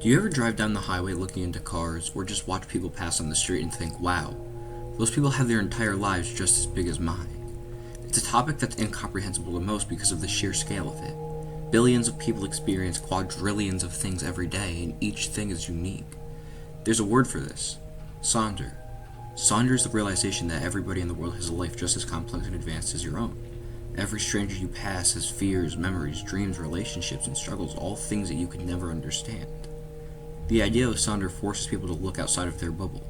Do you ever drive down the highway looking into cars, or just watch people pass on the street and think, wow, those people have their entire lives just as big as mine? It's a topic that's incomprehensible to most because of the sheer scale of it. Billions of people experience quadrillions of things every day, and each thing is unique. There's a word for this: Sonder. Sonder is the realization that everybody in the world has a life just as complex and advanced as your own. Every stranger you pass has fears, memories, dreams, relationships, and struggles, all things that you could never understand. The idea of Sonder forces people to look outside of their bubble.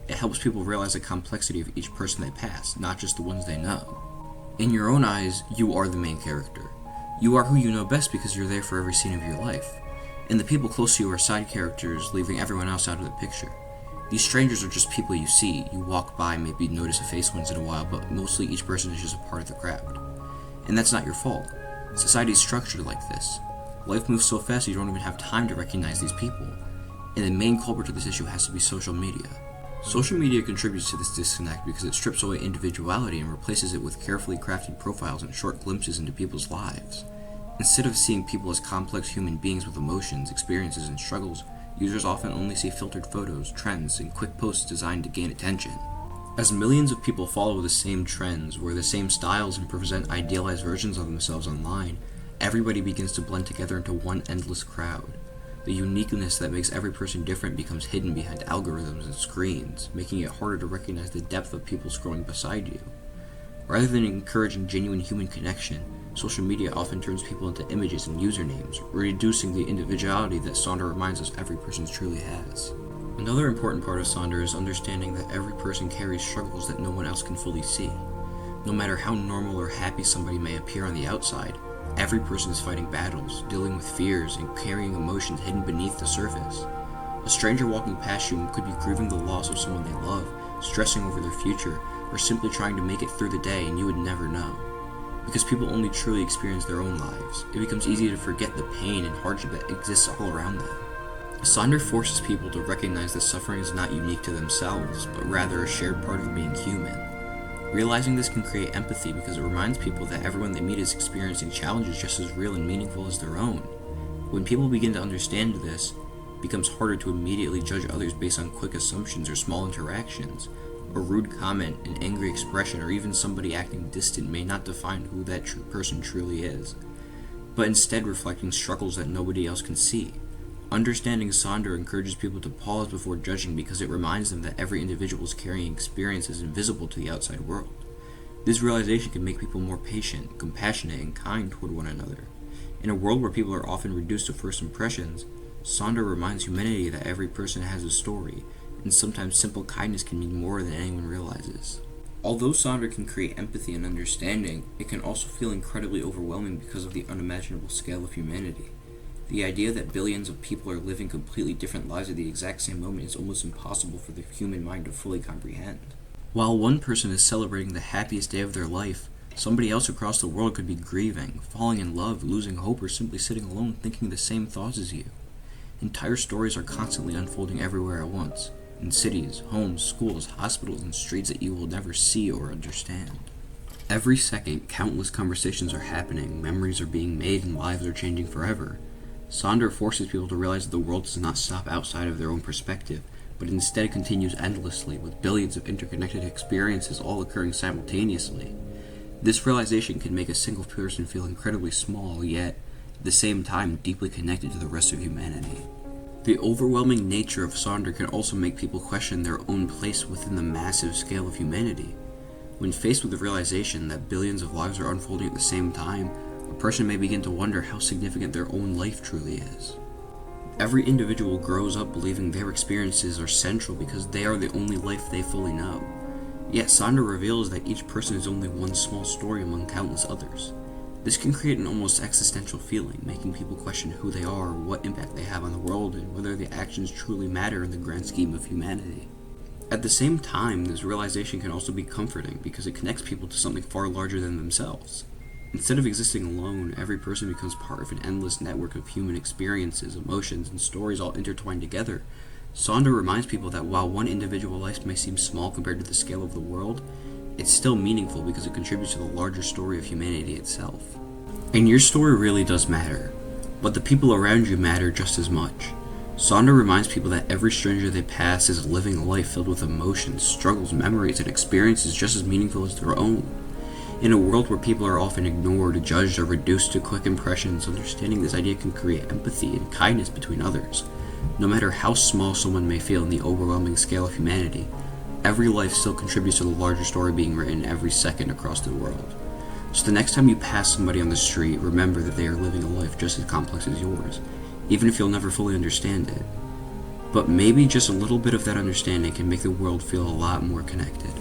It helps people realize the complexity of each person they pass, not just the ones they know. In your own eyes, you are the main character. You are who you know best because you're there for every scene of your life. And the people close to you are side characters, leaving everyone else out of the picture. These strangers are just people you see. You walk by, maybe notice a face once in a while, but mostly each person is just a part of the crowd. And that's not your fault. Society is structured like this. Life moves so fast you don't even have time to recognize these people. And the main culprit to this issue has to be social media. Social media contributes to this disconnect because it strips away individuality and replaces it with carefully crafted profiles and short glimpses into people's lives. Instead of seeing people as complex human beings with emotions, experiences, and struggles, users often only see filtered photos, trends, and quick posts designed to gain attention. As millions of people follow the same trends, wear the same styles, and present idealized versions of themselves online, everybody begins to blend together into one endless crowd. The uniqueness that makes every person different becomes hidden behind algorithms and screens, making it harder to recognize the depth of people scrolling beside you. Rather than encouraging genuine human connection, social media often turns people into images and usernames, reducing the individuality that Sonder reminds us every person truly has. Another important part of Sonder is understanding that every person carries struggles that no one else can fully see. No matter how normal or happy somebody may appear on the outside, every person is fighting battles, dealing with fears, and carrying emotions hidden beneath the surface. A stranger walking past you could be grieving the loss of someone they love, stressing over their future, or simply trying to make it through the day, and you would never know. Because people only truly experience their own lives, it becomes easy to forget the pain and hardship that exists all around them. Sonder forces people to recognize that suffering is not unique to themselves, but rather a shared part of being human. Realizing this can create empathy because it reminds people that everyone they meet is experiencing challenges just as real and meaningful as their own. When people begin to understand this, it becomes harder to immediately judge others based on quick assumptions or small interactions. A rude comment, an angry expression, or even somebody acting distant may not define who that person truly is, but instead reflecting struggles that nobody else can see. Understanding Sonder encourages people to pause before judging because it reminds them that every individual is carrying experiences invisible to the outside world. This realization can make people more patient, compassionate, and kind toward one another. In a world where people are often reduced to first impressions, Sonder reminds humanity that every person has a story, and sometimes simple kindness can mean more than anyone realizes. Although Sonder can create empathy and understanding, it can also feel incredibly overwhelming because of the unimaginable scale of humanity. The idea that billions of people are living completely different lives at the exact same moment is almost impossible for the human mind to fully comprehend. While one person is celebrating the happiest day of their life, somebody else across the world could be grieving, falling in love, losing hope, or simply sitting alone thinking the same thoughts as you. Entire stories are constantly unfolding everywhere at once, in cities, homes, schools, hospitals, and streets that you will never see or understand. Every second, countless conversations are happening, memories are being made, and lives are changing forever. Sonder forces people to realize that the world does not stop outside of their own perspective, but instead continues endlessly, with billions of interconnected experiences all occurring simultaneously. This realization can make a single person feel incredibly small, yet, at the same time, deeply connected to the rest of humanity. The overwhelming nature of Sonder can also make people question their own place within the massive scale of humanity. When faced with the realization that billions of lives are unfolding at the same time, a person may begin to wonder how significant their own life truly is. Every individual grows up believing their experiences are central because they are the only life they fully know. Yet Sonder reveals that each person is only one small story among countless others. This can create an almost existential feeling, making people question who they are, what impact they have on the world, and whether their actions truly matter in the grand scheme of humanity. At the same time, this realization can also be comforting because it connects people to something far larger than themselves. Instead of existing alone, every person becomes part of an endless network of human experiences, emotions, and stories all intertwined together. Sonder reminds people that while one individual life may seem small compared to the scale of the world, it's still meaningful because it contributes to the larger story of humanity itself. And your story really does matter, but the people around you matter just as much. Sonder reminds people that every stranger they pass is living a life filled with emotions, struggles, memories, and experiences just as meaningful as their own. In a world where people are often ignored, judged, or reduced to quick impressions, understanding this idea can create empathy and kindness between others. No matter how small someone may feel in the overwhelming scale of humanity, every life still contributes to the larger story being written every second across the world. So the next time you pass somebody on the street, remember that they are living a life just as complex as yours, even if you'll never fully understand it. But maybe just a little bit of that understanding can make the world feel a lot more connected.